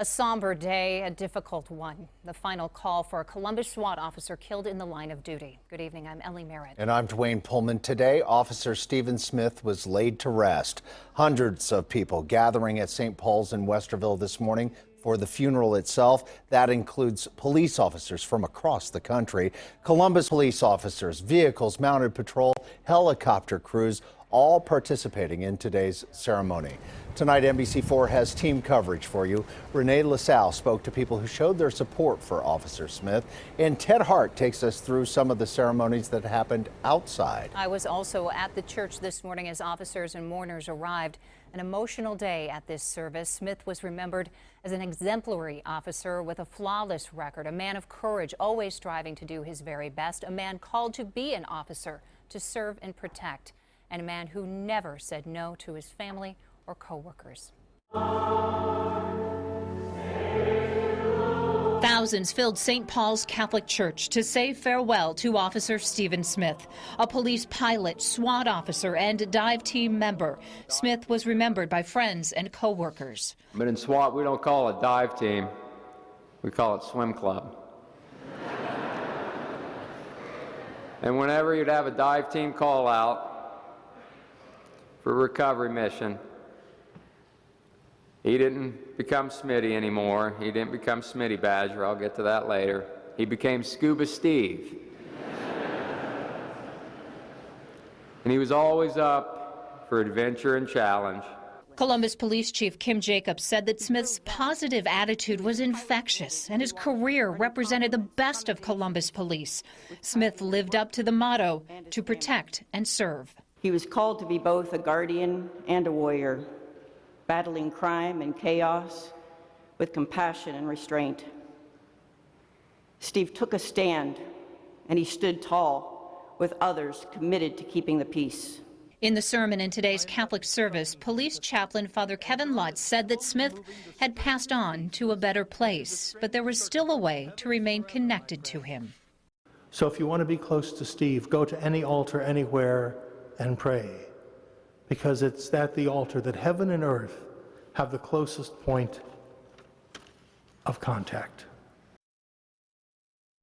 A somber day, a difficult one. The final call for a Columbus SWAT officer killed in the line of duty. Good evening, I'm Ellie Merritt. And I'm Dwayne Pullman. Today, Officer Stephen Smith was laid to rest. Hundreds of people gathering at St. Paul's in Westerville this morning for the funeral itself. That includes police officers from across the country. Columbus police officers, vehicles, mounted patrol, helicopter crews, all participating in today's ceremony. Tonight, NBC4 has team coverage for you. Renee LaSalle spoke to people who showed their support for Officer Smith, and Ted Hart takes us through some of the ceremonies that happened outside. I was also at the church this morning as officers and mourners arrived. An emotional day at this service. Smith was remembered as an exemplary officer with a flawless record, a man of courage, always striving to do his very best, a man called to be an officer, to serve and protect, and a man who never said no to his family or co-workers. Thousands filled St. Paul's Catholic Church to say farewell to Officer Stephen Smith, a police pilot, SWAT officer, and dive team member. Smith was remembered by friends and co-workers. But in SWAT, we don't call it dive team. We call it swim club. And whenever you'd have a dive team call out for a recovery mission, he didn't become Smitty anymore. He didn't become Smitty Badger. I'll get to that later. He became Scuba Steve. And he was always up for adventure and challenge. Columbus Police Chief Kim Jacobs said that Smith's positive attitude was infectious and his career represented the best of Columbus Police. Smith lived up to the motto, to protect and serve. He was called to be both a guardian and a warrior, battling crime and chaos with compassion and restraint. Steve took a stand, and he stood tall with others committed to keeping the peace. In the sermon in today's Catholic service, Police Chaplain Father Kevin Lutz said that Smith had passed on to a better place, but there was still a way to remain connected to him. So if you want to be close to Steve, go to any altar anywhere and pray, because it's at the altar that heaven and earth have the closest point of contact.